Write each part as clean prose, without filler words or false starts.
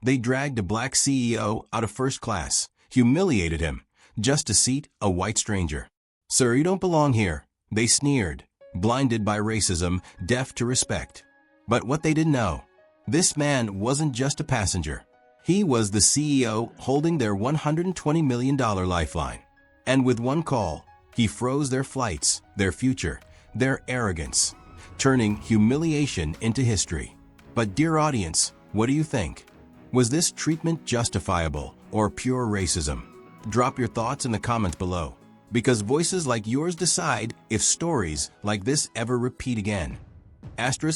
They dragged a black CEO out of first class, humiliated him, just to seat a white stranger. "Sir, you don't belong here," they sneered, blinded by racism, deaf to respect. But what they didn't know, this man wasn't just a passenger. He was the CEO holding their $120 million lifeline. And with one call, he froze their flights, their future, their arrogance, turning humiliation into history. But dear audience, what do you think? Was this treatment justifiable or pure racism? Drop your thoughts in the comments below, because voices like yours decide if stories like this ever repeat again.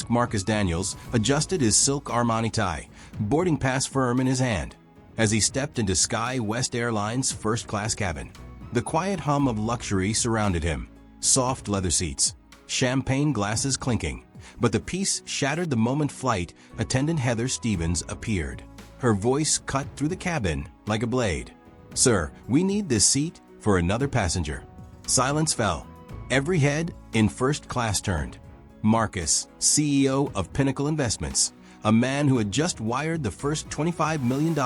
Marcus Daniels adjusted his silk Armani tie, boarding pass firm in his hand, as he stepped into SkyWest Airlines' first-class cabin. The quiet hum of luxury surrounded him, soft leather seats, champagne glasses clinking. But the peace shattered the moment flight attendant Heather Stevens appeared. Her voice cut through the cabin like a blade. "Sir, we need this seat for another passenger." Silence fell. Every head in first class turned. Marcus, CEO of Pinnacle Investments, a man who had just wired the first $25 million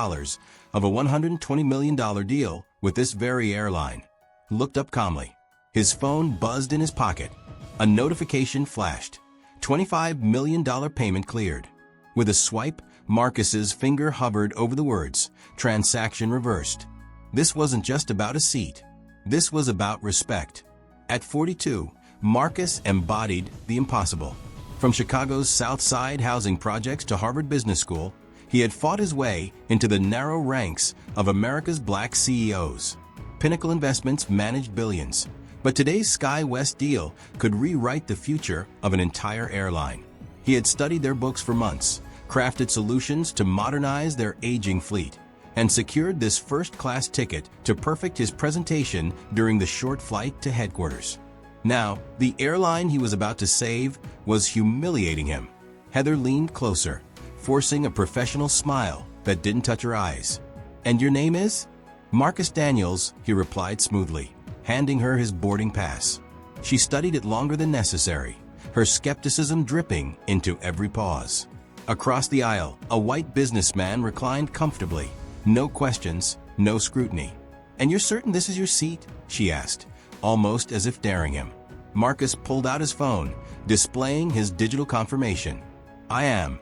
of a $120 million deal with this very airline, looked up calmly. His phone buzzed in his pocket. A notification flashed. $25 million payment cleared. With a swipe, Marcus's finger hovered over the words, "Transaction reversed." This wasn't just about a seat. This was about respect. At 42, Marcus embodied the impossible. From Chicago's South Side housing projects to Harvard Business School, he had fought his way into the narrow ranks of America's black CEOs. Pinnacle Investments managed billions, but today's SkyWest deal could rewrite the future of an entire airline. He had studied their books for months, crafted solutions to modernize their aging fleet, and secured this first-class ticket to perfect his presentation during the short flight to headquarters. Now, the airline he was about to save was humiliating him. Heather leaned closer, forcing a professional smile that didn't touch her eyes. "And your name is?" "Marcus Daniels," he replied smoothly, handing her his boarding pass. She studied it longer than necessary, her skepticism dripping into every pause. Across the aisle, a white businessman reclined comfortably. No questions, no scrutiny. "And you're certain this is your seat?" she asked, almost as if daring him. Marcus pulled out his phone, displaying his digital confirmation. "I am."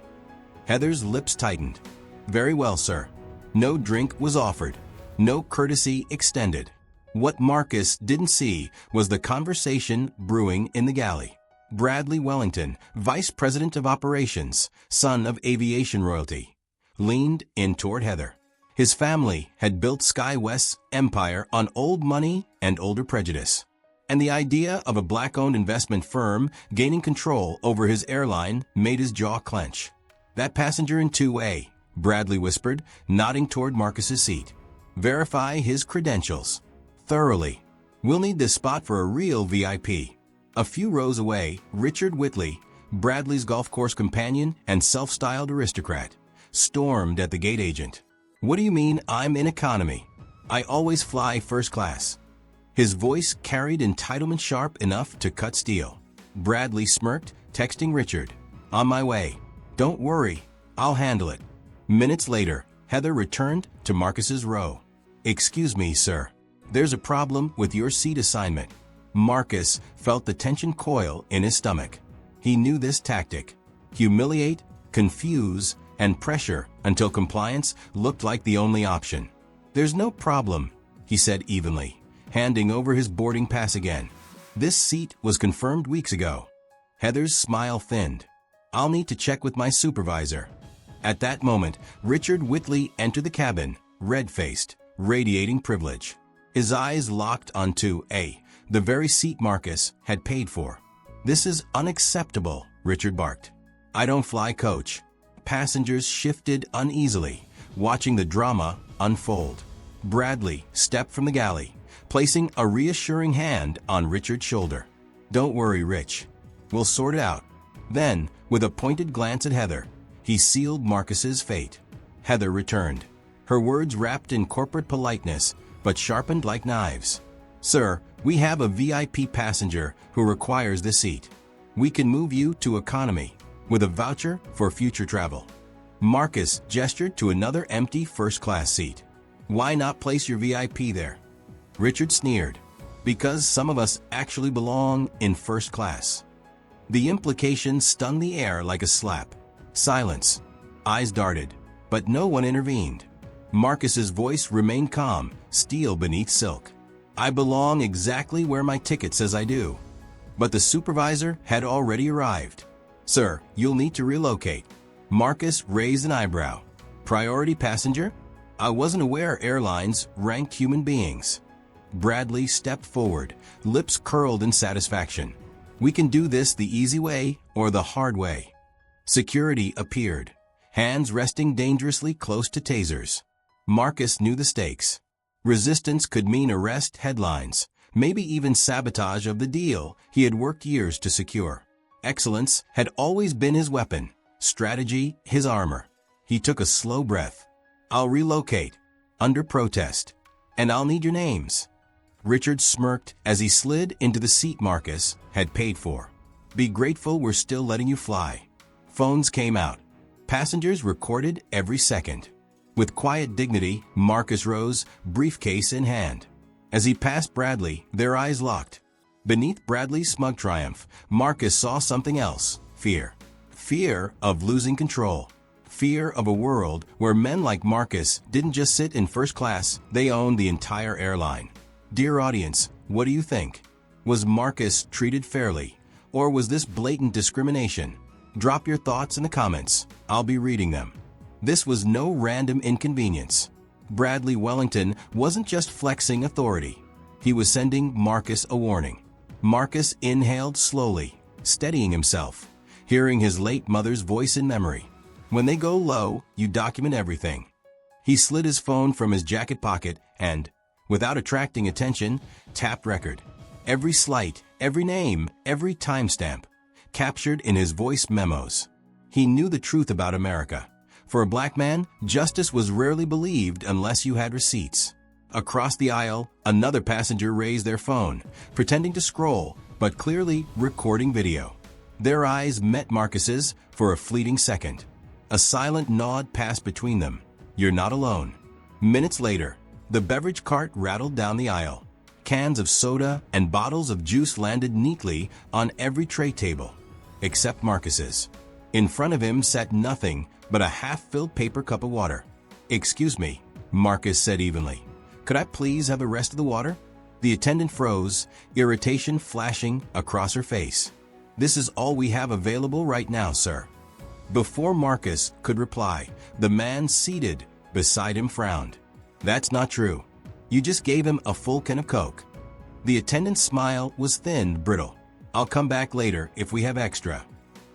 Heather's lips tightened. "Very well, sir." No drink was offered, no courtesy extended. What Marcus didn't see was the conversation brewing in the galley. Bradley Wellington, Vice President of Operations, son of aviation royalty, leaned in toward Heather. His family had built SkyWest's empire on old money and older prejudice. And the idea of a black-owned investment firm gaining control over his airline made his jaw clench. "That passenger in 2A, Bradley whispered, nodding toward Marcus's seat. "Verify his credentials. Thoroughly. We'll need this spot for a real VIP." A few rows away, Richard Whitley, Bradley's golf course companion and self-styled aristocrat, stormed at the gate agent. "What do you mean I'm in economy? I always fly first class." His voice carried entitlement sharp enough to cut steel. Bradley smirked, texting Richard, "On my way. Don't worry, I'll handle it." Minutes later, Heather returned to Marcus's row. "Excuse me, sir. There's a problem with your seat assignment." Marcus felt the tension coil in his stomach. He knew this tactic: humiliate, confuse, and pressure until compliance looked like the only option. "There's no problem," he said evenly, handing over his boarding pass again. "This seat was confirmed weeks ago." Heather's smile thinned. "I'll need to check with my supervisor." At that moment, Richard Whitley entered the cabin, red-faced, radiating privilege. His eyes locked on 2A, the very seat Marcus had paid for. "This is unacceptable," Richard barked. "I don't fly coach." Passengers shifted uneasily, watching the drama unfold. Bradley stepped from the galley, placing a reassuring hand on Richard's shoulder. "Don't worry, Rich. We'll sort it out." Then, with a pointed glance at Heather, he sealed Marcus's fate. Heather returned, her words wrapped in corporate politeness, but sharpened like knives. "Sir, we have a VIP passenger who requires this seat. We can move you to economy, with a voucher for future travel." Marcus gestured to another empty first-class seat. Why not place your VIP there? Richard sneered. Because some of us actually belong in first class. The implication stung the air like a slap. Silence. Eyes darted, but no one intervened. Marcus's voice remained calm, steel beneath silk. I belong exactly where my ticket says I do. But the supervisor had already arrived. Sir, you'll need to relocate. Marcus raised an eyebrow. Priority passenger? I wasn't aware airlines ranked human beings. Bradley stepped forward, lips curled in satisfaction. We can do this the easy way or the hard way. Security appeared, hands resting dangerously close to tasers. Marcus knew the stakes. Resistance could mean arrest, headlines, maybe even sabotage of the deal he had worked years to secure. Excellence had always been his weapon, strategy his armor. He took a slow breath. I'll relocate, under protest, and I'll need your names. Richard smirked as he slid into the seat Marcus had paid for. Be grateful we're still letting you fly. Phones came out. Passengers recorded every second. With quiet dignity, Marcus rose, briefcase in hand. As he passed Bradley, their eyes locked. Beneath Bradley's smug triumph, Marcus saw something else. Fear. Fear of losing control. Fear of a world where men like Marcus didn't just sit in first class, they owned the entire airline. Dear audience, what do you think? Was Marcus treated fairly, or was this blatant discrimination? Drop your thoughts in the comments. I'll be reading them. This was no random inconvenience. Bradley Wellington wasn't just flexing authority. He was sending Marcus a warning. Marcus inhaled slowly, steadying himself, hearing his late mother's voice in memory. When they go low, you document everything. He slid his phone from his jacket pocket and, without attracting attention, tapped record. Every slight, every name, every timestamp, captured in his voice memos. He knew the truth about America. For a black man, justice was rarely believed unless you had receipts. Across the aisle, another passenger raised their phone, pretending to scroll, but clearly recording video. Their eyes met Marcus's for a fleeting second. A silent nod passed between them. You're not alone. Minutes later, the beverage cart rattled down the aisle. Cans of soda and bottles of juice landed neatly on every tray table, except Marcus's. In front of him sat nothing but a half-filled paper cup of water. Excuse me, Marcus said evenly. Could I please have the rest of the water? The attendant froze, irritation flashing across her face. This is all we have available right now, sir. Before Marcus could reply, the man seated beside him frowned. That's not true. You just gave him a full can of Coke. The attendant's smile was thin, brittle. I'll come back later if we have extra.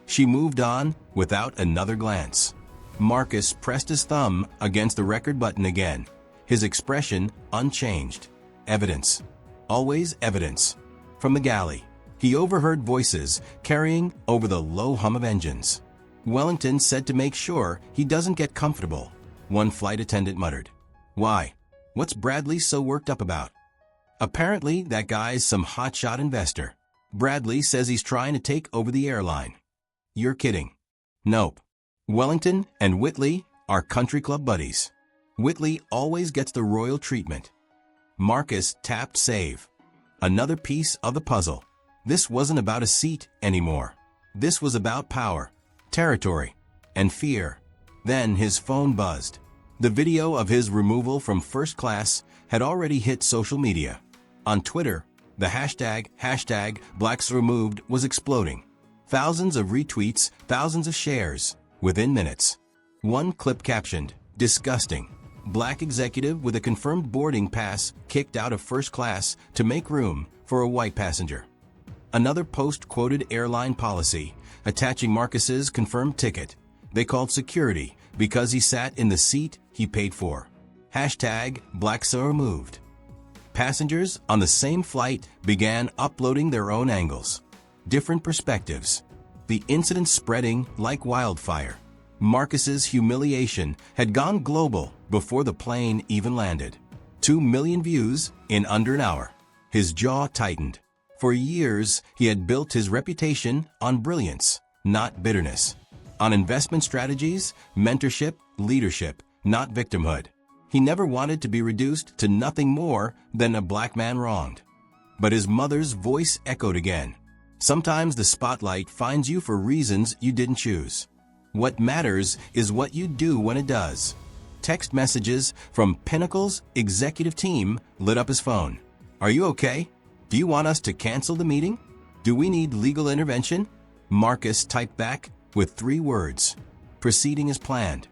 She moved on without another glance. Marcus pressed his thumb against the record button again, his expression unchanged. Evidence. Always evidence. From the galley, he overheard voices carrying over the low hum of engines. Wellington said to make sure he doesn't get comfortable. One flight attendant muttered. Why? What's Bradley so worked up about? Apparently, that guy's some hotshot investor. Bradley says he's trying to take over the airline. You're kidding. Nope. Wellington and Whitley are country club buddies. Whitley always gets the royal treatment. Marcus tapped save. Another piece of the puzzle. This wasn't about a seat anymore. This was about power, territory, and fear. Then his phone buzzed. The video of his removal from first class had already hit social media. On Twitter, the hashtag #BlacksRemoved was exploding. Thousands of retweets, thousands of shares, within minutes. One clip captioned, disgusting. Black executive with a confirmed boarding pass kicked out of first class to make room for a white passenger. Another post quoted airline policy, attaching Marcus's confirmed ticket. They called security because he sat in the seat he paid for. #BlacksRemoved. Passengers on the same flight began uploading their own angles. Different perspectives. The incident spreading like wildfire. Marcus's humiliation had gone global before the plane even landed. 2 million views in under an hour. His jaw tightened. For years, he had built his reputation on brilliance, not bitterness. on investment strategies, mentorship, leadership, not victimhood. He never wanted to be reduced to nothing more than a black man wronged. But his mother's voice echoed again. Sometimes the spotlight finds you for reasons you didn't choose. What matters is what you do when it does. Text messages from Pinnacle's executive team lit up his phone. Are you okay? Do you want us to cancel the meeting? Do we need legal intervention? Marcus typed back with 3 words. Proceeding as planned.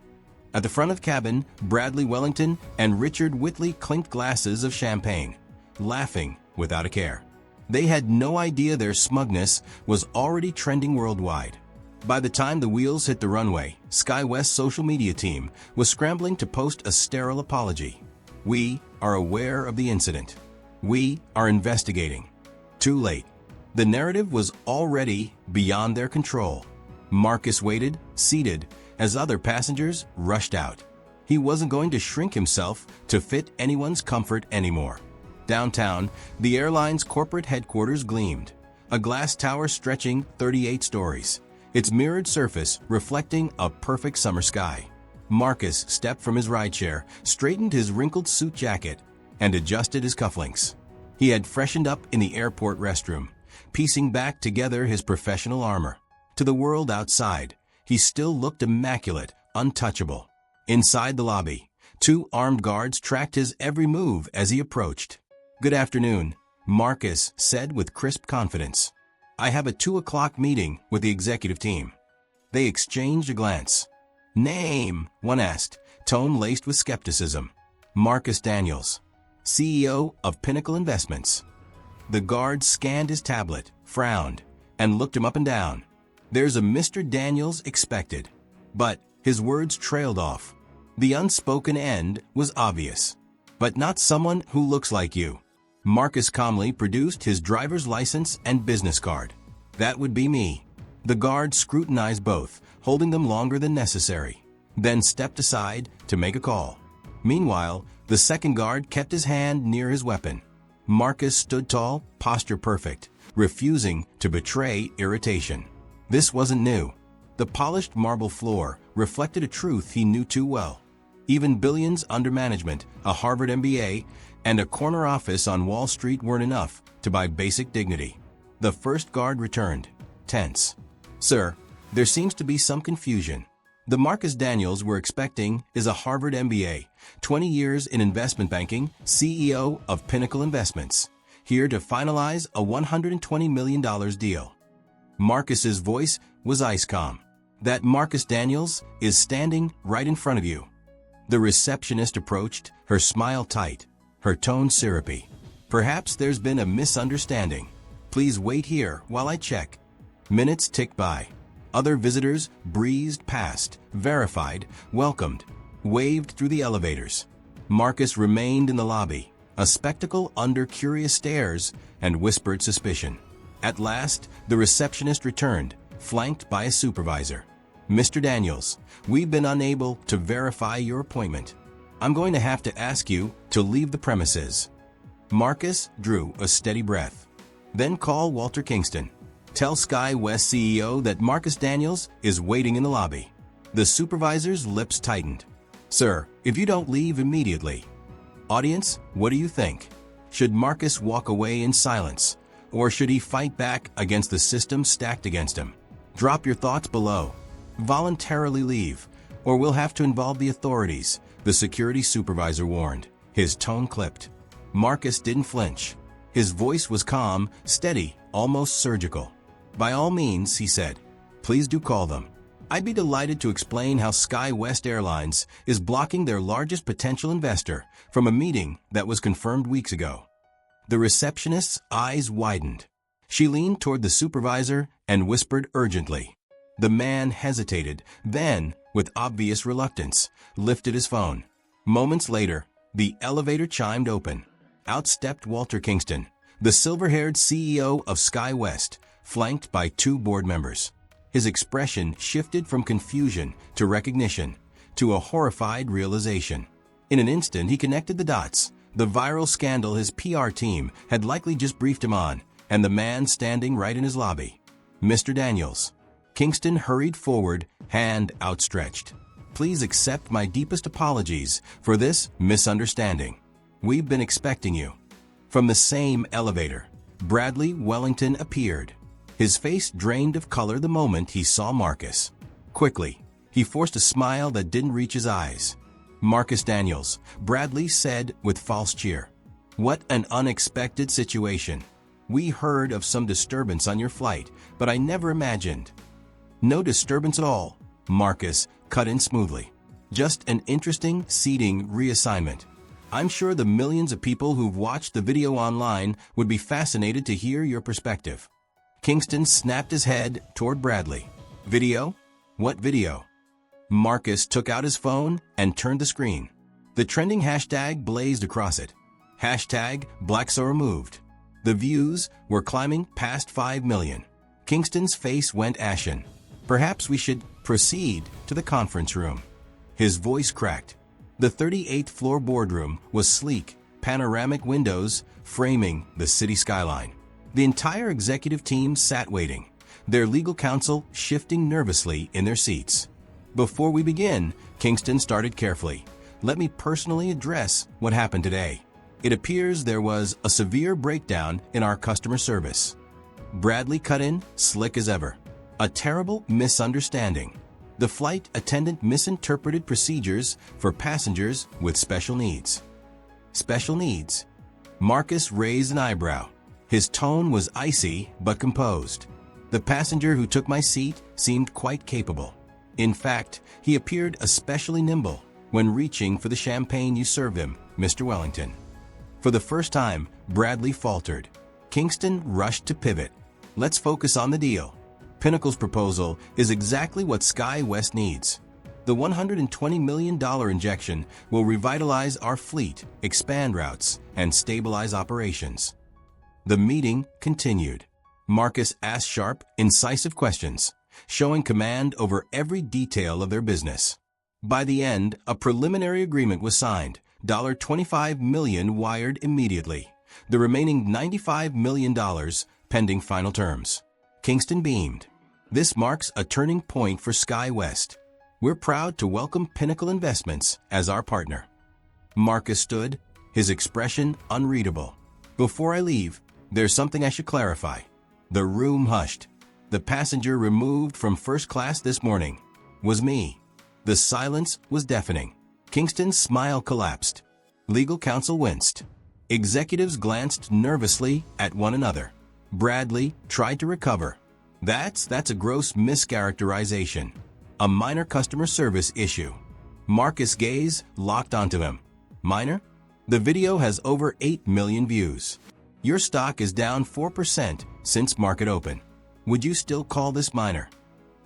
At the front of the cabin, Bradley Wellington and Richard Whitley clinked glasses of champagne, laughing without a care. They had no idea their smugness was already trending worldwide. By the time the wheels hit the runway, SkyWest's social media team was scrambling to post a sterile apology. We are aware of the incident. We are investigating. Too late. The narrative was already beyond their control. Marcus waited, seated, as other passengers rushed out. He wasn't going to shrink himself to fit anyone's comfort anymore. Downtown, the airline's corporate headquarters gleamed, a glass tower stretching 38 stories, its mirrored surface reflecting a perfect summer sky. Marcus stepped from his rideshare, straightened his wrinkled suit jacket, and adjusted his cufflinks. He had freshened up in the airport restroom, piecing back together his professional armor. To the world outside, he still looked immaculate, untouchable. Inside the lobby, 2 armed guards tracked his every move as he approached. "Good afternoon," Marcus said with crisp confidence. "I have a 2 o'clock meeting with the executive team." They exchanged a glance. "Name?" one asked, tone laced with skepticism. "Marcus Daniels, CEO of Pinnacle Investments." The guard scanned his tablet, frowned, and looked him up and down. "There's a Mr. Daniels expected." But his words trailed off. The unspoken end was obvious. "But not someone who looks like you." Marcus calmly produced his driver's license and business card. "That would be me." The guard scrutinized both, holding them longer than necessary, then stepped aside to make a call. Meanwhile, the second guard kept his hand near his weapon. Marcus stood tall, posture perfect, refusing to betray irritation. This wasn't new. The polished marble floor reflected a truth he knew too well. Even billions under management, a Harvard MBA, and a corner office on Wall Street weren't enough to buy basic dignity. The first guard returned, tense. "Sir, there seems to be some confusion. The Marcus Daniels we're expecting is a Harvard MBA, 20 years in investment banking, CEO of Pinnacle Investments, here to finalize a $120 million deal." Marcus's voice was ice calm. "That Marcus Daniels is standing right in front of you." The receptionist approached, her smile tight, her tone syrupy. "Perhaps there's been a misunderstanding. Please wait here while I check." Minutes ticked by. Other visitors breezed past, verified, welcomed, waved through the elevators. Marcus remained in the lobby, a spectacle under curious stares and whispered suspicion. At last, the receptionist returned, flanked by a supervisor. "Mr. Daniels, we've been unable to verify your appointment. I'm going to have to ask you to leave the premises." Marcus drew a steady breath. "Then call Walter Kingston. Tell SkyWest CEO that Marcus Daniels is waiting in the lobby." The supervisor's lips tightened. "Sir, if you don't leave immediately." Audience, what do you think? Should Marcus walk away in silence, or should he fight back against the system stacked against him? Drop your thoughts below. Voluntarily leave, or we'll have to involve the authorities, the security supervisor warned, his tone clipped. Marcus didn't flinch. His voice was calm, steady, almost surgical. "By all means," he said, "please do call them. I'd be delighted to explain how SkyWest Airlines is blocking their largest potential investor from a meeting that was confirmed weeks ago." The receptionist's eyes widened. She leaned toward the supervisor and whispered urgently. The man hesitated, then, with obvious reluctance, lifted his phone. Moments later, the elevator chimed open. Out stepped Walter Kingston, the silver-haired CEO of SkyWest, flanked by 2 board members. His expression shifted from confusion to recognition, to a horrified realization. In an instant, he connected the dots. The viral scandal his PR team had likely just briefed him on, and the man standing right in his lobby. "Mr. Daniels." Kingston hurried forward, hand outstretched. Please accept my deepest apologies for this misunderstanding. We've been expecting you. From the same elevator, Bradley Wellington appeared. His face drained of color the moment he saw Marcus. Quickly, he forced a smile that didn't reach his eyes. Marcus Daniels, Bradley said with false cheer. What an unexpected situation. We heard of some disturbance on your flight, but I never imagined. No disturbance at all, Marcus cut in smoothly. Just an interesting seating reassignment. I'm sure the millions of people who've watched the video online would be fascinated to hear your perspective. Kingston snapped his head toward Bradley. Video? What video? Marcus took out his phone and turned the screen. The trending hashtag blazed across it. Hashtag #BlackSoRemoved. The views were climbing past 5 million. Kingston's face went ashen. Perhaps we should proceed to the conference room. His voice cracked. The 38th floor boardroom was sleek, panoramic windows framing the city skyline. The entire executive team sat waiting, their legal counsel shifting nervously in their seats. Before we begin, Kingston started carefully. Let me personally address what happened today. It appears there was a severe breakdown in our customer service. Bradley cut in, slick as ever. A terrible misunderstanding. The flight attendant misinterpreted procedures for passengers with special needs. Special needs? Marcus raised an eyebrow. His tone was icy but composed. The passenger who took my seat seemed quite capable. In fact, he appeared especially nimble when reaching for the champagne you served him, Mr. Wellington. For the first time, Bradley faltered. Kingston rushed to pivot. Let's focus on the deal. Pinnacle's proposal is exactly what SkyWest needs. The $120 million injection will revitalize our fleet, expand routes, and stabilize operations. The meeting continued. Marcus asked sharp, incisive questions, showing command over every detail of their business. By the end, a preliminary agreement was signed, $25 million wired immediately, the remaining $95 million pending final terms. Kingston beamed. This marks a turning point for SkyWest. We're proud to welcome Pinnacle Investments as our partner. Marcus stood, his expression unreadable. Before I leave, there's something I should clarify. The room hushed. The passenger removed from first class this morning was me. The silence was deafening. Kingston's smile collapsed. Legal counsel winced. Executives glanced nervously at one another. Bradley tried to recover. That's a gross mischaracterization. A minor customer service issue. Marcus' gaze locked onto him. Minor? The video has over 8 million views. Your stock is down 4% since market open. Would you still call this minor?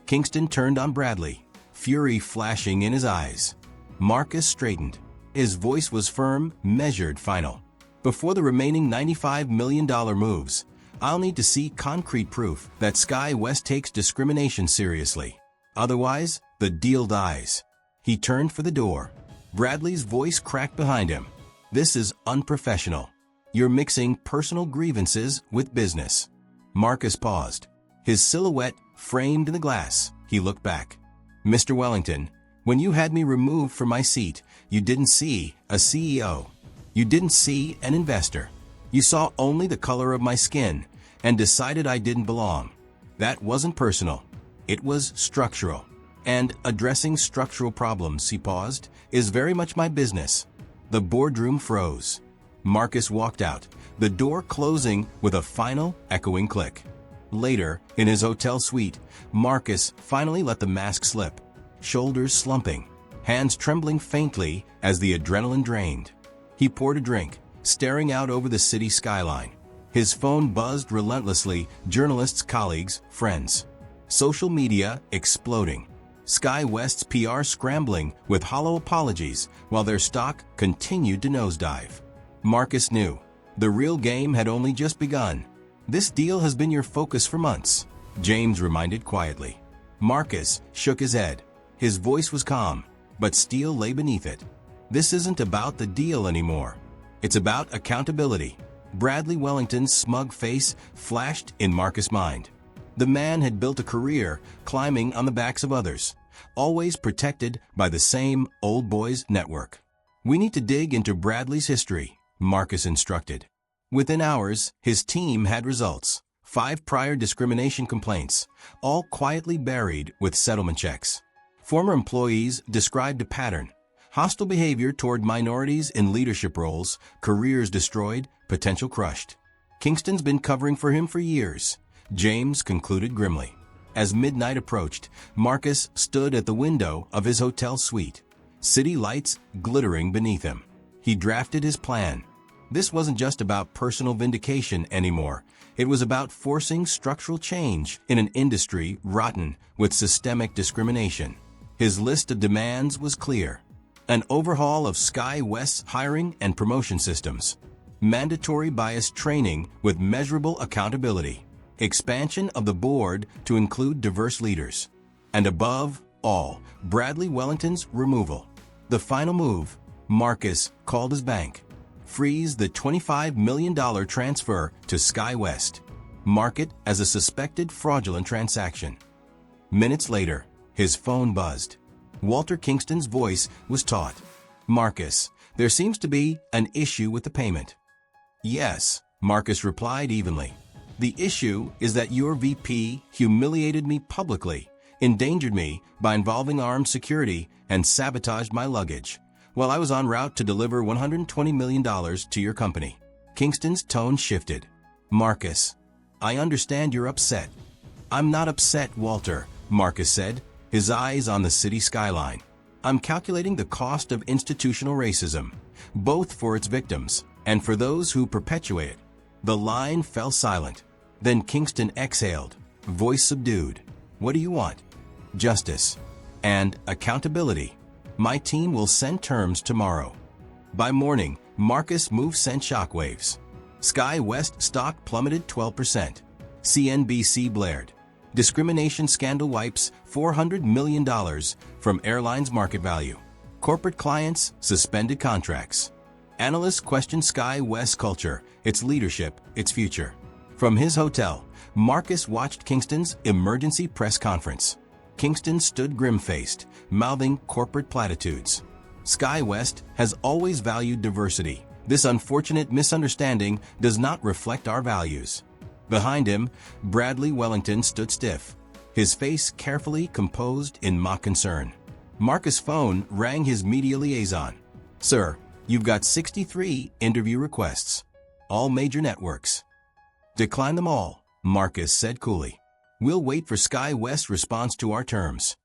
Kingston turned on Bradley, fury flashing in his eyes. Marcus straightened. His voice was firm, measured, final. Before the remaining $95 million moves, I'll need to see concrete proof that SkyWest takes discrimination seriously. Otherwise, the deal dies. He turned for the door. Bradley's voice cracked behind him. This is unprofessional. You're mixing personal grievances with business. Marcus paused. His silhouette framed in the glass. He looked back. Mr. Wellington, when you had me removed from my seat, you didn't see a CEO. You didn't see an investor. You saw only the color of my skin and decided I didn't belong. That wasn't personal. It was structural. And addressing structural problems, he paused, is very much my business. The boardroom froze. Marcus walked out, the door closing with a final, echoing click. Later, in his hotel suite, Marcus finally let the mask slip, shoulders slumping, hands trembling faintly as the adrenaline drained. He poured a drink, staring out over the city skyline. His phone buzzed relentlessly, journalists, colleagues, friends. Social media exploding. SkyWest's PR scrambling with hollow apologies while their stock continued to nosedive. Marcus knew. The real game had only just begun. This deal has been your focus for months, James reminded quietly. Marcus shook his head. His voice was calm, but steel lay beneath it. This isn't about the deal anymore. It's about accountability. Bradley Wellington's smug face flashed in Marcus' mind. The man had built a career climbing on the backs of others, always protected by the same old boys network. "We need to dig into Bradley's history," Marcus instructed. Within hours, his team had results. 5 prior discrimination complaints, all quietly buried with settlement checks. Former employees described a pattern: hostile behavior toward minorities in leadership roles, careers destroyed, potential crushed. Kingston's been covering for him for years, James concluded grimly. As midnight approached, Marcus stood at the window of his hotel suite, city lights glittering beneath him. He drafted his plan. This wasn't just about personal vindication anymore. It was about forcing structural change in an industry rotten with systemic discrimination. His list of demands was clear: an overhaul of Sky West's hiring and promotion systems, mandatory bias training with measurable accountability, expansion of the board to include diverse leaders, and above all, Bradley Wellington's removal. The final move, Marcus called his bank. Freeze the $25 million transfer to Sky West. Mark it as a suspected fraudulent transaction. Minutes later, his phone buzzed. Walter Kingston's voice was taut. "Marcus, there seems to be an issue with the payment." "Yes," Marcus replied evenly. "The issue is that your VP humiliated me publicly, endangered me by involving armed security, and sabotaged my luggage while I was en route to deliver $120 million to your company." Kingston's tone shifted. "Marcus, I understand you're upset." "I'm not upset, Walter," Marcus said, his eyes on the city skyline. "I'm calculating the cost of institutional racism, both for its victims and for those who perpetuate it." The line fell silent. Then Kingston exhaled, voice subdued. "What do you want?" "Justice and accountability. My team will send terms tomorrow." By morning, Marcus' move sent shockwaves. Sky West stock plummeted 12%. CNBC blared. Discrimination scandal wipes $400 million from Airline's market value. Corporate clients suspended contracts. Analysts question Sky West's culture, its leadership, its future. From his hotel, Marcus watched Kingston's emergency press conference. Kingston stood grim-faced, mouthing corporate platitudes. Sky West has always valued diversity. This unfortunate misunderstanding does not reflect our values. Behind him, Bradley Wellington stood stiff, his face carefully composed in mock concern. Marcus' phone rang his media liaison. "Sir, you've got 63 interview requests. All major networks." "Decline them all," Marcus said coolly. "We'll wait for Sky West's response to our terms."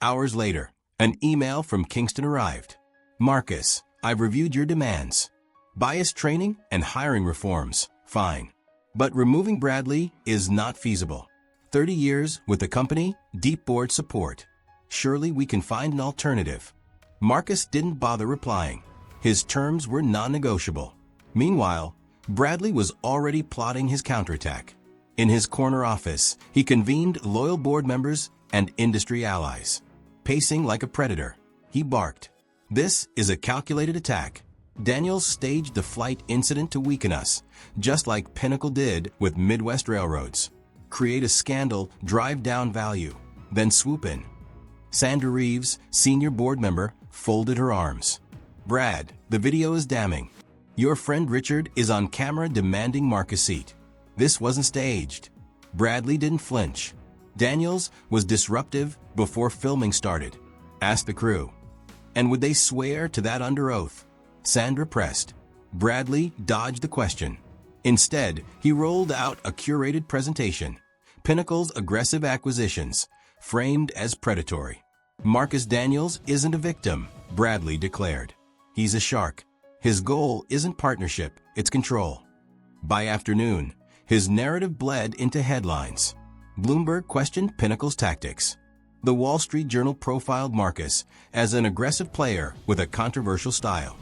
Hours later, an email from Kingston arrived. "Marcus, I've reviewed your demands. Bias training and hiring reforms, fine. But removing Bradley is not feasible. 30 years with the company, deep board support. Surely we can find an alternative." Marcus didn't bother replying. His terms were non-negotiable. Meanwhile, Bradley was already plotting his counterattack. In his corner office, he convened loyal board members and industry allies. Pacing like a predator, he barked, "This is a calculated attack. Daniels staged the flight incident to weaken us, just like Pinnacle did with Midwest Railroads. Create a scandal, drive down value, then swoop in." Sandra Reeves, senior board member, folded her arms. "Brad, the video is damning. Your friend Richard is on camera demanding Marcus' seat. This wasn't staged." Bradley didn't flinch. Daniels was disruptive before filming started. Ask the crew. "And would they swear to that under oath?" Sandra pressed. Bradley dodged the question. Instead, he rolled out a curated presentation. Pinnacle's aggressive acquisitions, framed as predatory. "Marcus Daniels isn't a victim," Bradley declared. "He's a shark. His goal isn't partnership, it's control." By afternoon, his narrative bled into headlines. Bloomberg questioned Pinnacle's tactics. The Wall Street Journal profiled Marcus as an aggressive player with a controversial style.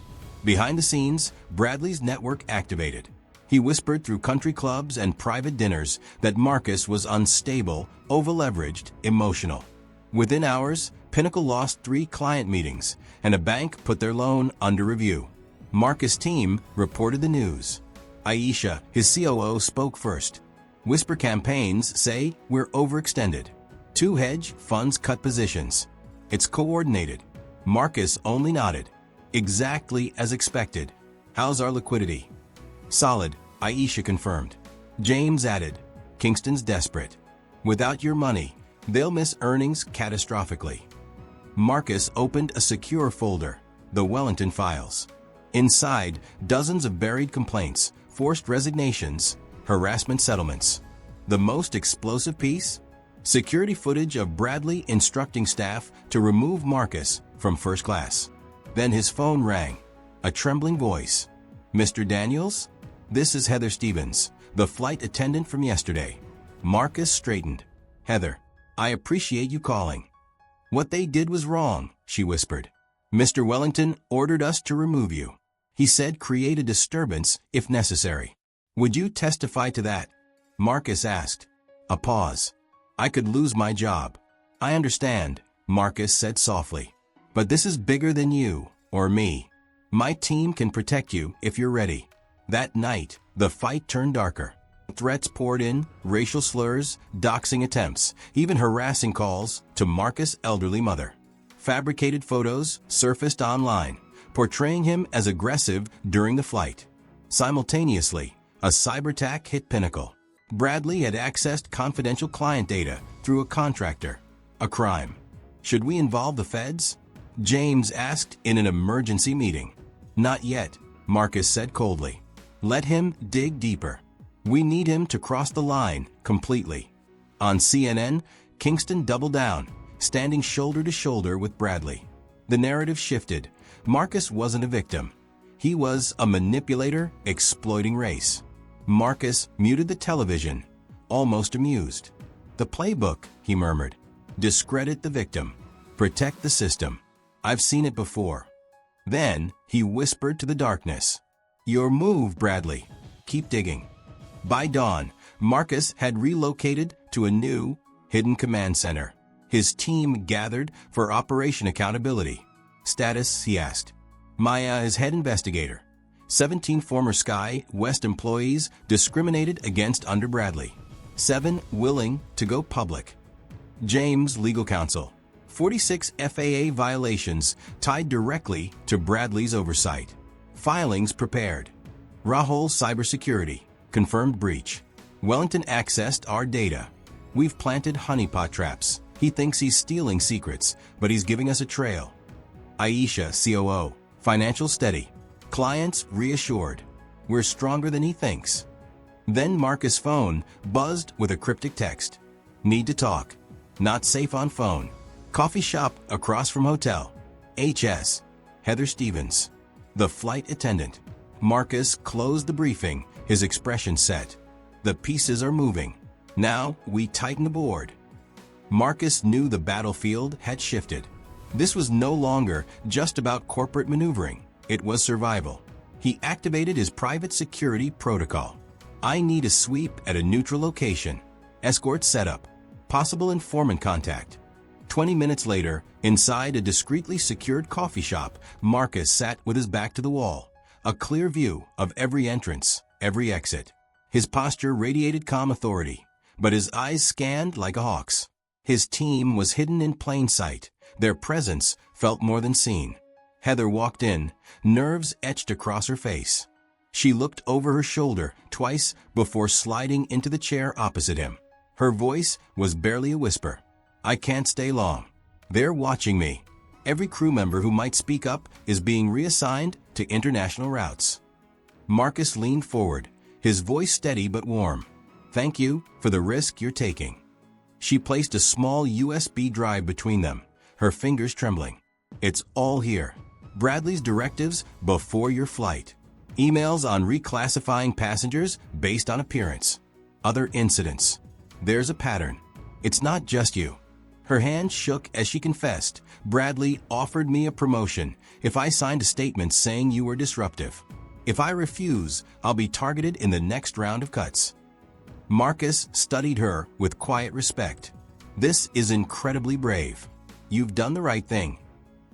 Behind the scenes, Bradley's network activated. He whispered through country clubs and private dinners that Marcus was unstable, over-leveraged, emotional. Within hours, Pinnacle lost 3 client meetings, and a bank put their loan under review. Marcus' team reported the news. Aisha, his COO, spoke first. Whisper campaigns say we're overextended. 2 hedge funds cut positions. It's coordinated. Marcus only nodded. Exactly as expected. How's our liquidity? Solid, Aisha confirmed. James added, Kingston's desperate. Without your money, they'll miss earnings catastrophically. Marcus opened a secure folder, the Wellington files. Inside, dozens of buried complaints, forced resignations, harassment settlements. The most explosive piece? Security footage of Bradley instructing staff to remove Marcus from first class. Then his phone rang. A trembling voice. Mr. Daniels? This is Heather Stevens, the flight attendant from yesterday. Marcus straightened. Heather, I appreciate you calling. What they did was wrong, she whispered. Mr. Wellington ordered us to remove you. He said create a disturbance if necessary. Would you testify to that? Marcus asked. A pause. I could lose my job. I understand, Marcus said softly. But this is bigger than you or me. My team can protect you if you're ready. That night, the fight turned darker. Threats poured in, racial slurs, doxing attempts, even harassing calls to Marcus' elderly mother. Fabricated photos surfaced online, portraying him as aggressive during the flight. Simultaneously, a cyber attack hit Pinnacle. Bradley had accessed confidential client data through a contractor. A crime. Should we involve the feds? James asked in an emergency meeting. Not yet, Marcus said coldly. Let him dig deeper. We need him to cross the line completely. On CNN, Kingston doubled down, standing shoulder to shoulder with Bradley. The narrative shifted. Marcus wasn't a victim. He was a manipulator exploiting race. Marcus muted the television, almost amused. The playbook, he murmured. Discredit the victim. Protect the system. I've seen it before. Then he whispered to the darkness. Your move, Bradley. Keep digging. By dawn, Marcus had relocated to a new, hidden command center. His team gathered for operation accountability. Status, he asked. Maya is head investigator. 17 former Sky West employees discriminated against under Bradley. 7 willing to go public. James, legal counsel. 46 FAA violations tied directly to Bradley's oversight. Filings prepared. Rahul Cybersecurity. Confirmed breach. Wellington accessed our data. We've planted honeypot traps. He thinks he's stealing secrets, but he's giving us a trail. Aisha, COO. Financial steady. Clients reassured. We're stronger than he thinks. Then Marcus' phone buzzed with a cryptic text. Need to talk. Not safe on phone. Coffee shop across from hotel. HS. Heather Stevens. The flight attendant. Marcus closed the briefing, his expression set. The pieces are moving. Now we tighten the board. Marcus knew the battlefield had shifted. This was no longer just about corporate maneuvering. It was survival. He activated his private security protocol. I need a sweep at a neutral location. Escort setup. Possible informant contact. 20 minutes later, inside a discreetly secured coffee shop, Marcus sat with his back to the wall. A clear view of every entrance, every exit. His posture radiated calm authority, but his eyes scanned like a hawk's. His team was hidden in plain sight. Their presence felt more than seen. Heather walked in, nerves etched across her face. She looked over her shoulder twice before sliding into the chair opposite him. Her voice was barely a whisper. I can't stay long. They're watching me. Every crew member who might speak up is being reassigned to international routes. Marcus leaned forward, his voice steady but warm. Thank you for the risk you're taking. She placed a small USB drive between them, her fingers trembling. It's all here. Bradley's directives before your flight. Emails on reclassifying passengers based on appearance. Other incidents. There's a pattern. It's not just you. Her hand shook as she confessed. Bradley offered me a promotion if I signed a statement saying you were disruptive. If I refuse, I'll be targeted in the next round of cuts. Marcus studied her with quiet respect. This is incredibly brave. You've done the right thing.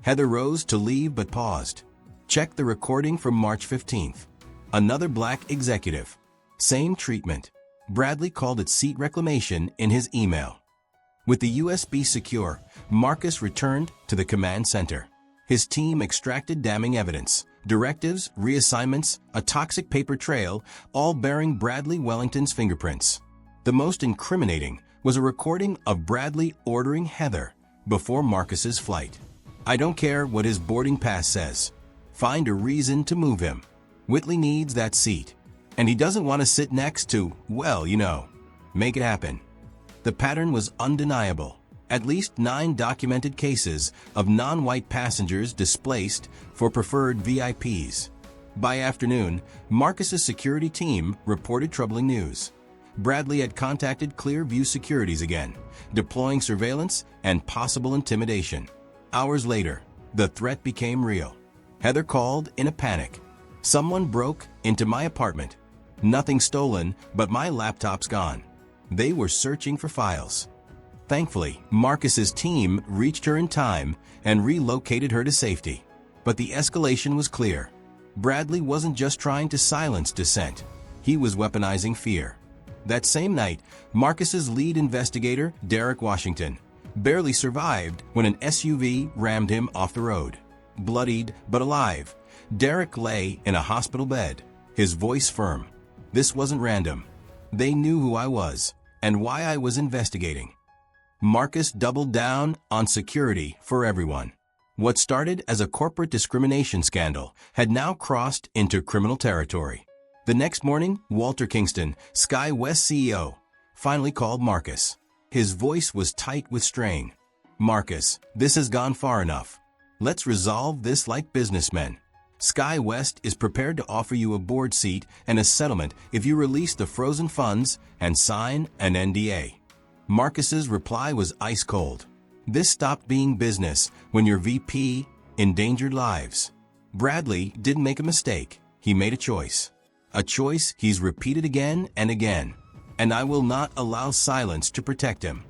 Heather rose to leave but paused. Check the recording from March 15th. Another black executive. Same treatment. Bradley called it seat reclamation in his email. With the USB secure, Marcus returned to the command center. His team extracted damning evidence, directives, reassignments, a toxic paper trail, all bearing Bradley Wellington's fingerprints. The most incriminating was a recording of Bradley ordering Heather before Marcus's flight. "I don't care what his boarding pass says. Find a reason to move him. Whitley needs that seat. And he doesn't want to sit next to, well, you know. Make it happen." The pattern was undeniable. At least 9 documented cases of non-white passengers displaced for preferred VIPs. By afternoon, Marcus's security team reported troubling news. Bradley had contacted Clearview Securities again, deploying surveillance and possible intimidation. Hours later, the threat became real. Heather called in a panic. "Someone broke into my apartment. Nothing stolen, but my laptop's gone." They were searching for files. Thankfully, Marcus's team reached her in time and relocated her to safety. But the escalation was clear. Bradley wasn't just trying to silence dissent. He was weaponizing fear. That same night, Marcus's lead investigator, Derek Washington, barely survived when an SUV rammed him off the road. Bloodied but alive, Derek lay in a hospital bed, his voice firm. "This wasn't random. They knew who I was and why I was investigating." Marcus doubled down on security for everyone. What started as a corporate discrimination scandal had now crossed into criminal territory. The next morning, Walter Kingston, Sky West CEO, finally called Marcus. His voice was tight with strain. "Marcus, this has gone far enough. Let's resolve this like businessmen. Sky West is prepared to offer you a board seat and a settlement if you release the frozen funds and sign an NDA." Marcus's reply was ice cold. "This stopped being business when your VP endangered lives." Bradley didn't make a mistake. He made a choice. A choice he's repeated again and again. "And I will not allow silence to protect him."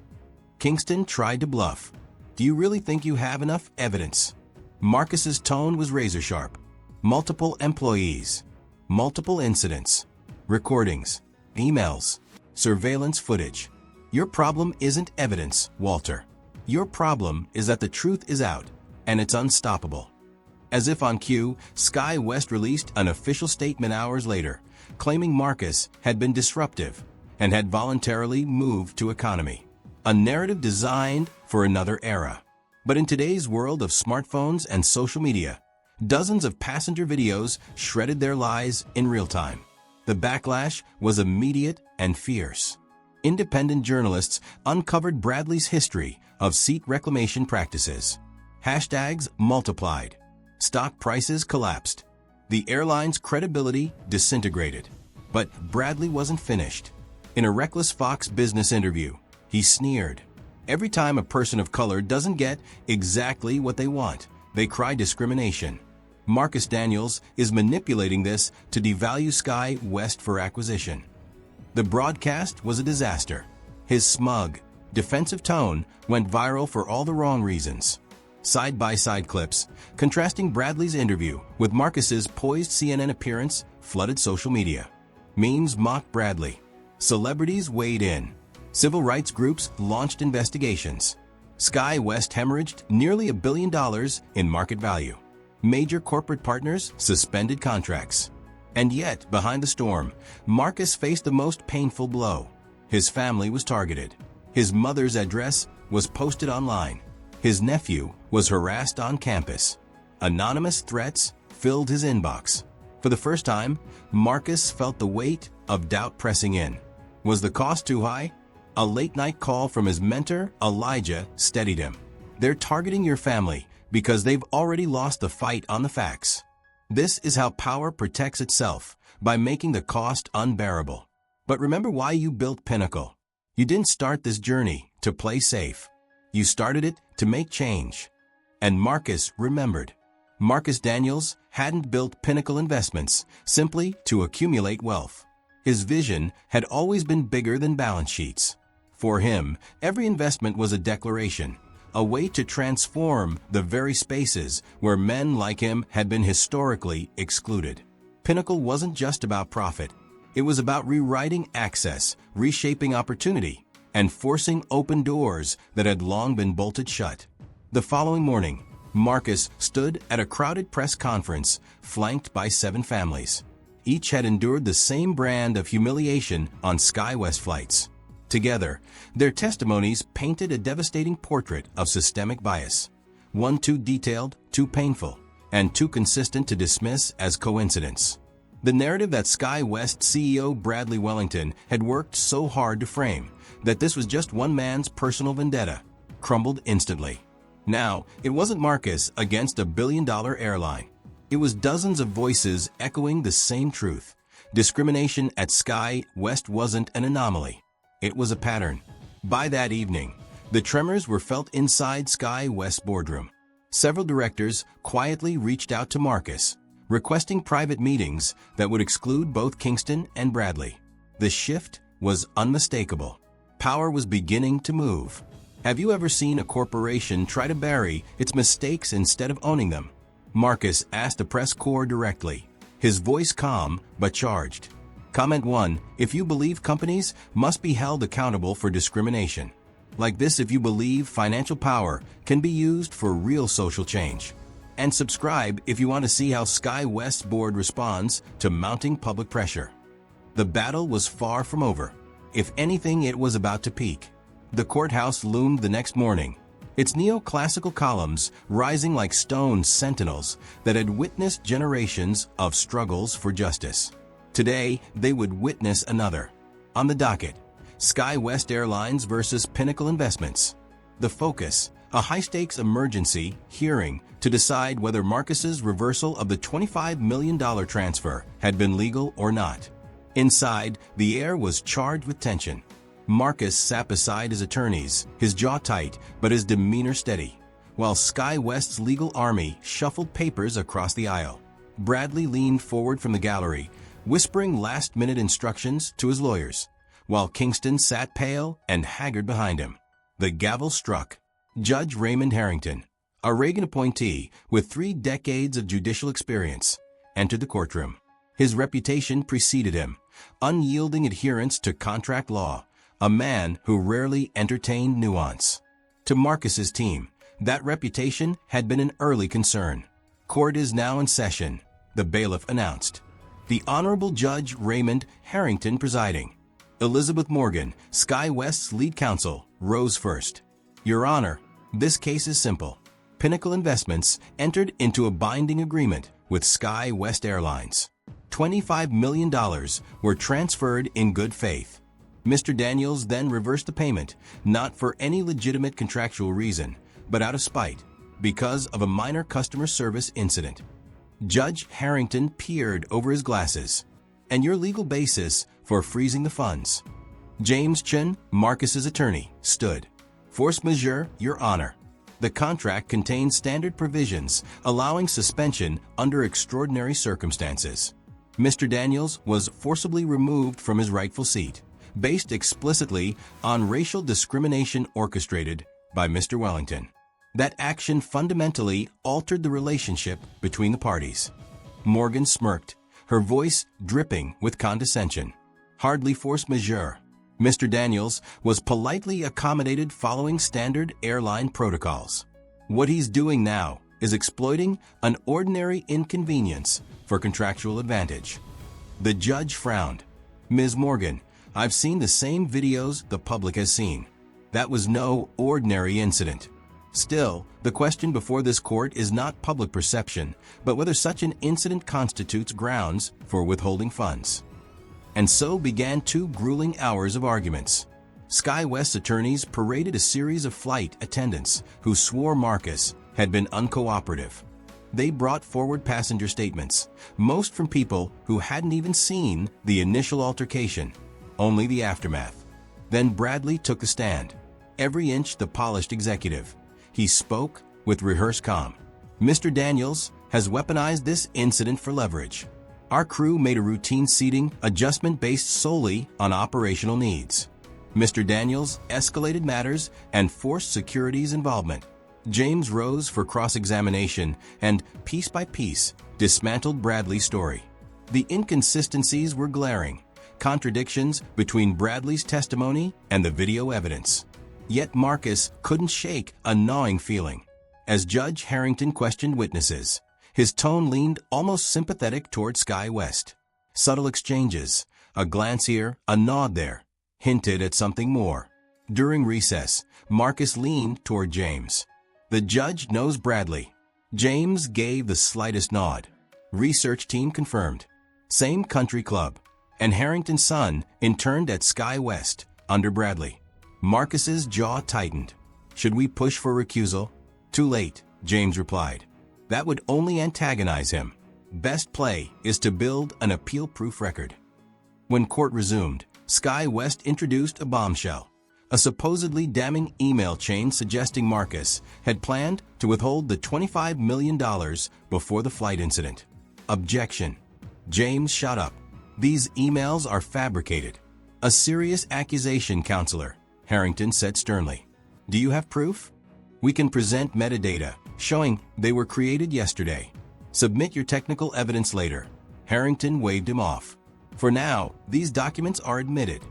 Kingston tried to bluff. "Do you really think you have enough evidence?" Marcus's tone was razor sharp. "Multiple employees, multiple incidents, recordings, emails, surveillance footage. Your problem isn't evidence, Walter. Your problem is that the truth is out, and it's unstoppable." As if on cue, Sky West released an official statement hours later, claiming Marcus had been disruptive and had voluntarily moved to economy. A narrative designed for another era. But in today's world of smartphones and social media, dozens of passenger videos shredded their lies in real time. The backlash was immediate and fierce. Independent journalists uncovered Bradley's history of seat reclamation practices. Hashtags multiplied. Stock prices collapsed. The airline's credibility disintegrated. But Bradley wasn't finished. In a reckless Fox Business interview, he sneered. "Every time a person of color doesn't get exactly what they want, they cry discrimination. Marcus Daniels is manipulating this to devalue Sky West for acquisition." The broadcast was a disaster. His smug, defensive tone went viral for all the wrong reasons. Side-by-side clips, contrasting Bradley's interview with Marcus's poised CNN appearance, flooded social media. Memes mocked Bradley. Celebrities weighed in. Civil rights groups launched investigations. Sky West hemorrhaged nearly $1 billion in market value. Major corporate partners suspended contracts. And yet, behind the storm, Marcus faced the most painful blow. His family was targeted. His mother's address was posted online. His nephew was harassed on campus. Anonymous threats filled his inbox. For the first time, Marcus felt the weight of doubt pressing in. Was the cost too high? A late-night call from his mentor, Elijah, steadied him. "They're targeting your family because they've already lost the fight on the facts." This is how power protects itself, by making the cost unbearable. But remember why you built Pinnacle. You didn't start this journey to play safe. You started it to make change. And Marcus remembered. Marcus Daniels hadn't built Pinnacle Investments simply to accumulate wealth. His vision had always been bigger than balance sheets. For him, every investment was a declaration, a way to transform the very spaces where men like him had been historically excluded. Pinnacle wasn't just about profit. It was about rewriting access, reshaping opportunity, and forcing open doors that had long been bolted shut. The following morning, Marcus stood at a crowded press conference, flanked by 7 families. Each had endured the same brand of humiliation on SkyWest flights. Together, their testimonies painted a devastating portrait of systemic bias, one too detailed, too painful, and too consistent to dismiss as coincidence. The narrative that SkyWest CEO Bradley Wellington had worked so hard to frame, that this was just one man's personal vendetta, crumbled instantly. Now, it wasn't Marcus against a billion-dollar airline. It was dozens of voices echoing the same truth. Discrimination at SkyWest wasn't an anomaly. It was a pattern. By that evening, the tremors were felt inside SkyWest's boardroom. Several directors quietly reached out to Marcus, requesting private meetings that would exclude both Kingston and Bradley. The shift was unmistakable. Power was beginning to move. Have you ever seen a corporation try to bury its mistakes instead of owning them? Marcus asked the press corps directly, his voice calm but charged. Comment 1: if you believe companies must be held accountable for discrimination. Like this if you believe financial power can be used for real social change. And subscribe if you want to see how SkyWest's board responds to mounting public pressure. The battle was far from over. If anything, it was about to peak. The courthouse loomed the next morning, its neoclassical columns rising like stone sentinels that had witnessed generations of struggles for justice. Today, they would witness another. On the docket, SkyWest Airlines versus Pinnacle Investments. The focus, a high-stakes emergency hearing to decide whether Marcus's reversal of the $25 million transfer had been legal or not. Inside, the air was charged with tension. Marcus sat beside his attorneys, his jaw tight but his demeanor steady, while SkyWest's legal army shuffled papers across the aisle. Bradley leaned forward from the gallery, whispering last-minute instructions to his lawyers, while Kingston sat pale and haggard behind him. The gavel struck. Judge Raymond Harrington, a Reagan appointee with 3 decades of judicial experience, entered the courtroom. His reputation preceded him, unyielding adherence to contract law, a man who rarely entertained nuance. To Marcus's team, that reputation had been an early concern. Court is now in session, the bailiff announced. The Honorable Judge Raymond Harrington presiding. Elizabeth Morgan, SkyWest's lead counsel, rose first. Your Honor, this case is simple. Pinnacle Investments entered into a binding agreement with SkyWest Airlines. $25 million were transferred in good faith. Mr. Daniels then reversed the payment, not for any legitimate contractual reason, but out of spite, because of a minor customer service incident. Judge Harrington peered over his glasses. And your legal basis for freezing the funds? James Chin, Marcus's attorney, stood. Force majeure, Your Honor. The contract contains standard provisions allowing suspension under extraordinary circumstances. Mr. Daniels was forcibly removed from his rightful seat, based explicitly on racial discrimination orchestrated by Mr. Wellington. That action fundamentally altered the relationship between the parties. Morgan smirked, her voice dripping with condescension. Hardly force majeure. Mr. Daniels was politely accommodated following standard airline protocols. What he's doing now is exploiting an ordinary inconvenience for contractual advantage. The judge frowned. Ms. Morgan, I've seen the same videos the public has seen. That was no ordinary incident. Still, the question before this court is not public perception, but whether such an incident constitutes grounds for withholding funds. And so began 2 grueling hours of arguments. SkyWest's attorneys paraded a series of flight attendants who swore Marcus had been uncooperative. They brought forward passenger statements, most from people who hadn't even seen the initial altercation, only the aftermath. Then Bradley took the stand, every inch the polished executive. He spoke with rehearsed calm. Mr. Daniels has weaponized this incident for leverage. Our crew made a routine seating adjustment based solely on operational needs. Mr. Daniels escalated matters and forced security's involvement. James rose for cross-examination and, piece by piece, dismantled Bradley's story. The inconsistencies were glaring. contradictions between Bradley's testimony and the video evidence. Yet Marcus couldn't shake a gnawing feeling. As Judge Harrington questioned witnesses, his tone leaned almost sympathetic toward Sky West. Subtle exchanges, a glance here, a nod there, hinted at something more. During recess, Marcus leaned toward James. "The judge knows Bradley." James gave the slightest nod. Research team confirmed. Same country club. And Harrington's son interned at Sky West, under Bradley. Marcus's jaw tightened. "Should we push for recusal?" "Too late," James replied. "That would only antagonize him. Best play is to build an appeal-proof record." When court resumed, Sky West introduced a bombshell. A supposedly damning email chain suggesting Marcus had planned to withhold the $25 million before the flight incident. Objection. James shot up. "These emails are fabricated." "A serious accusation, counselor," Harrington said sternly. "Do you have proof?" "We can present metadata showing they were created yesterday." "Submit your technical evidence later." Harrington waved him off. "For now, these documents are admitted."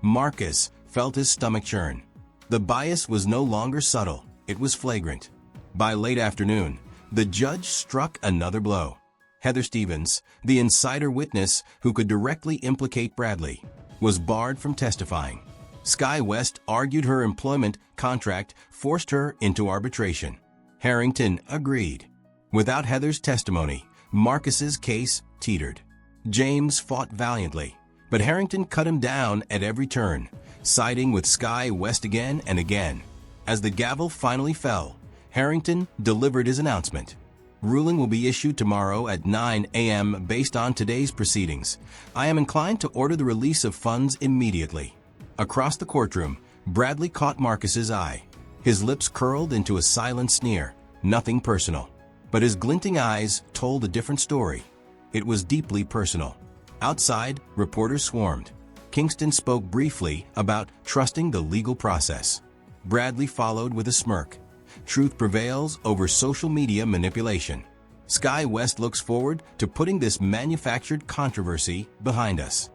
Marcus felt his stomach churn. The bias was no longer subtle, it was flagrant. By late afternoon, the judge struck another blow. Heather Stevens, the insider witness who could directly implicate Bradley, was barred from testifying. Sky West argued her employment contract forced her into arbitration. Harrington agreed. Without Heather's testimony, Marcus's case teetered. James fought valiantly, but Harrington cut him down at every turn, siding with Sky West again and again. As the gavel finally fell, Harrington delivered his announcement. "Ruling will be issued tomorrow at 9 a.m. based on today's proceedings. I am inclined to order the release of funds immediately." Across the courtroom, Bradley caught Marcus's eye. His lips curled into a silent sneer, nothing personal. But his glinting eyes told a different story. It was deeply personal. Outside, reporters swarmed. Kingston spoke briefly about trusting the legal process. Bradley followed with a smirk. Truth prevails over social media manipulation. Sky West looks forward to putting this manufactured controversy behind us.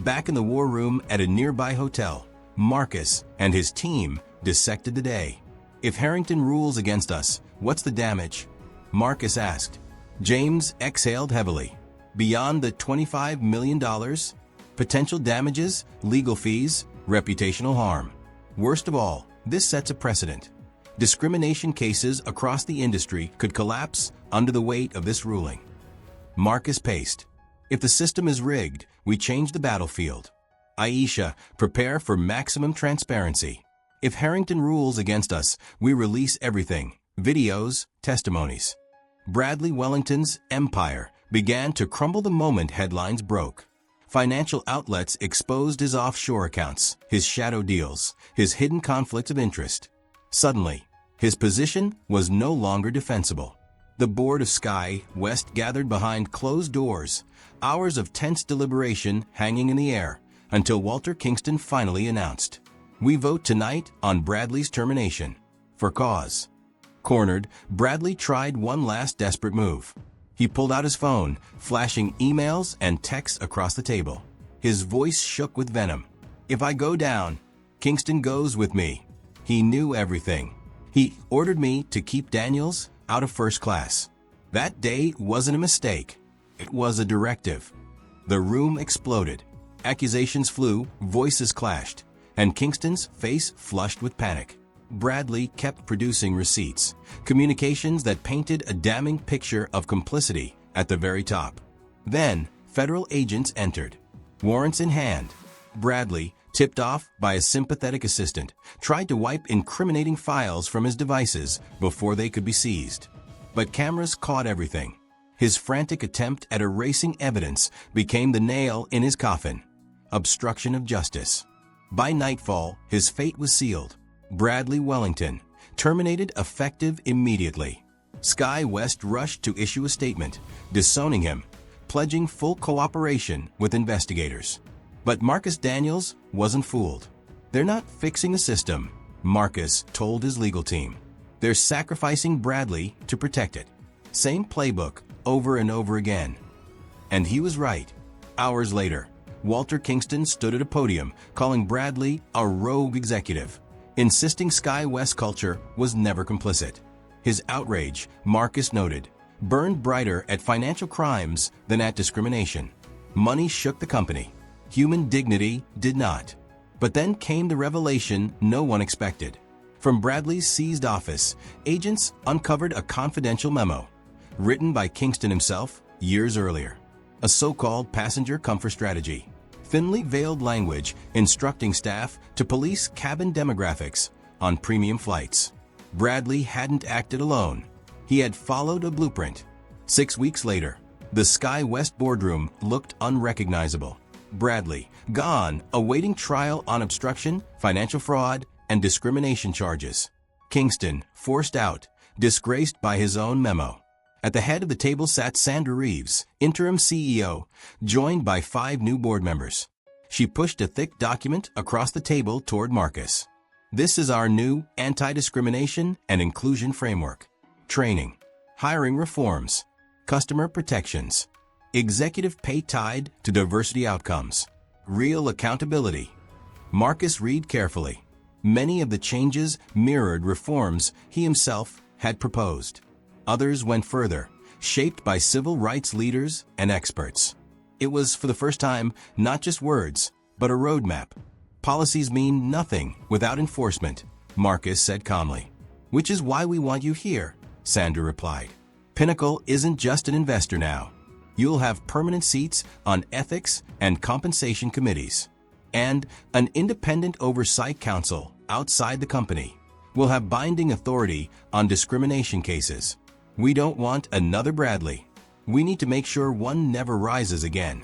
Back in the war room at a nearby hotel, Marcus and his team dissected the day. "If Harrington rules against us, what's the damage?" Marcus asked. James exhaled heavily. "Beyond the $25 million? Potential damages, legal fees, reputational harm. Worst of all, this sets a precedent. Discrimination cases across the industry could collapse under the weight of this ruling." Marcus paced. "If the system is rigged, we change the battlefield. Aisha, prepare for maximum transparency. If Harrington rules against us, we release everything, videos, testimonies." Bradley Wellington's empire began to crumble the moment headlines broke. Financial outlets exposed his offshore accounts, his shadow deals, his hidden conflicts of interest. Suddenly, his position was no longer defensible. The board of Sky West gathered behind closed doors, hours of tense deliberation hanging in the air, until Walter Kingston finally announced, "We vote tonight on Bradley's termination. For cause." Cornered, Bradley tried one last desperate move. He pulled out his phone, flashing emails and texts across the table. His voice shook with venom. "If I go down, Kingston goes with me. He knew everything. He ordered me to keep Daniels out of first class. That day wasn't a mistake. It was a directive." The room exploded. Accusations flew, voices clashed, and Kingston's face flushed with panic. Bradley kept producing receipts, communications that painted a damning picture of complicity at the very top. Then, federal agents entered, warrants in hand. Bradley, tipped off by a sympathetic assistant, tried to wipe incriminating files from his devices before they could be seized. But cameras caught everything. His frantic attempt at erasing evidence became the nail in his coffin. Obstruction of justice. By nightfall, his fate was sealed. Bradley Wellington, terminated effective immediately. Sky West rushed to issue a statement, disowning him, pledging full cooperation with investigators. But Marcus Daniels wasn't fooled. "They're not fixing the system," Marcus told his legal team. "They're sacrificing Bradley to protect it. Same playbook, over and over again." And he was right. Hours later, Walter Kingston stood at a podium, calling Bradley a rogue executive, insisting SkyWest culture was never complicit. His outrage, Marcus noted, burned brighter at financial crimes than at discrimination. Money shook the company. Human dignity did not. But then came the revelation no one expected. From Bradley's seized office, agents uncovered a confidential memo, written by Kingston himself years earlier. A so-called passenger comfort strategy. Thinly veiled language instructing staff to police cabin demographics on premium flights. Bradley hadn't acted alone. He had followed a blueprint. 6 weeks later, the SkyWest boardroom looked unrecognizable. Bradley, gone, awaiting trial on obstruction, financial fraud, and discrimination charges. Kingston, forced out, disgraced by his own memo. At the head of the table sat Sandra Reeves, interim CEO, joined by 5 new board members. She pushed a thick document across the table toward Marcus. This is our new anti-discrimination and inclusion framework. Training, hiring reforms, customer protections, executive pay tied to diversity outcomes, real accountability. Marcus read carefully. Many of the changes mirrored reforms he himself had proposed. Others went further, shaped by civil rights leaders and experts. It was, for the first time, not just words, but a roadmap. Policies mean nothing without enforcement, Marcus said calmly. Which is why we want you here, Sandra replied. Pinnacle isn't just an investor now. You'll have permanent seats on ethics and compensation committees. And an independent oversight council outside the company will have binding authority on discrimination cases. We don't want another Bradley. We need to make sure one never rises again.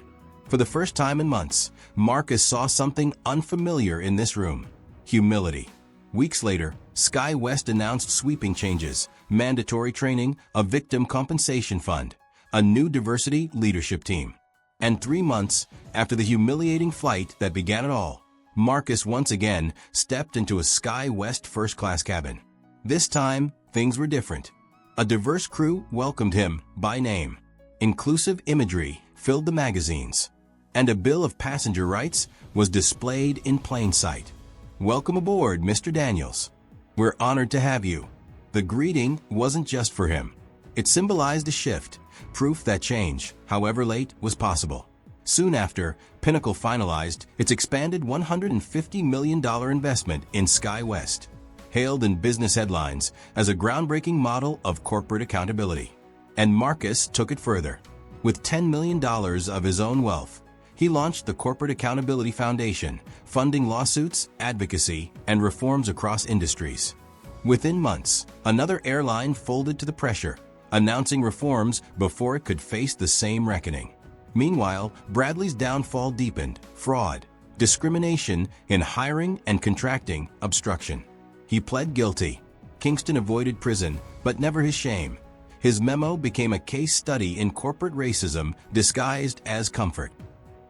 For the first time in months, Marcus saw something unfamiliar in this room: humility. Weeks later, SkyWest announced sweeping changes, mandatory training, a victim compensation fund, a new diversity leadership team. And 3 months after the humiliating flight that began it all, Marcus once again stepped into a SkyWest first-class cabin. This time, things were different. A diverse crew welcomed him by name. Inclusive imagery filled the magazines, and a bill of passenger rights was displayed in plain sight. Welcome aboard, Mr. Daniels. We're honored to have you. The greeting wasn't just for him. It symbolized a shift, proof that change, however late, was possible. Soon after, Pinnacle finalized its expanded $150 million investment in SkyWest, hailed in business headlines as a groundbreaking model of corporate accountability. And Marcus took it further. With $10 million of his own wealth, he launched the Corporate Accountability Foundation, funding lawsuits, advocacy, and reforms across industries. Within months, another airline folded to the pressure, announcing reforms before it could face the same reckoning. Meanwhile, Bradley's downfall deepened: fraud, discrimination in hiring and contracting, obstruction. He pled guilty. Kingston avoided prison, but never his shame. His memo became a case study in corporate racism disguised as comfort.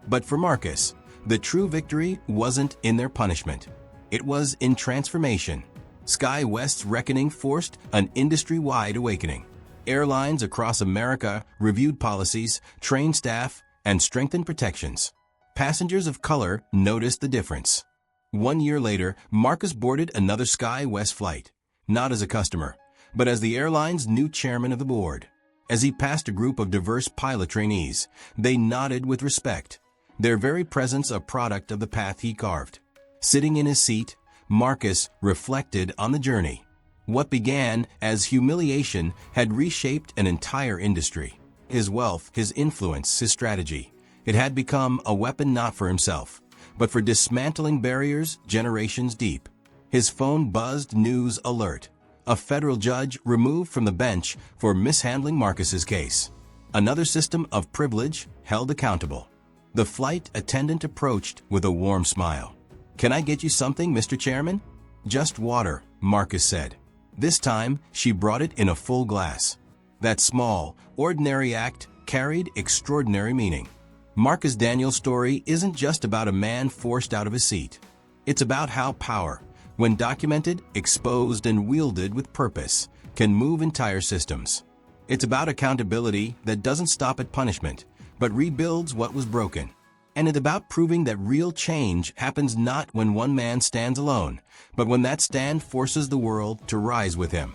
But for Marcus, the true victory wasn't in their punishment. It was in transformation. SkyWest's reckoning forced an industry-wide awakening. Airlines across America reviewed policies, trained staff, and strengthened protections. Passengers of color noticed the difference. 1 year later, Marcus boarded another SkyWest flight, not as a customer, but as the airline's new chairman of the board. As he passed a group of diverse pilot trainees, they nodded with respect, their very presence a product of the path he carved. Sitting in his seat, Marcus reflected on the journey. What began as humiliation had reshaped an entire industry. His wealth, his influence, his strategy. It had become a weapon not for himself, but for dismantling barriers generations deep. His phone buzzed, news alert. A federal judge removed from the bench for mishandling Marcus's case. Another system of privilege held accountable. The flight attendant approached with a warm smile. "Can I get you something, Mr. Chairman?" "Just water," Marcus said. This time, she brought it in a full glass. That small, ordinary act carried extraordinary meaning. Marcus Daniels' story isn't just about a man forced out of his seat. It's about how power, when documented, exposed, and wielded with purpose, can move entire systems. It's about accountability that doesn't stop at punishment, but rebuilds what was broken. and it's about proving that real change happens not when one man stands alone, but when that stand forces the world to rise with him.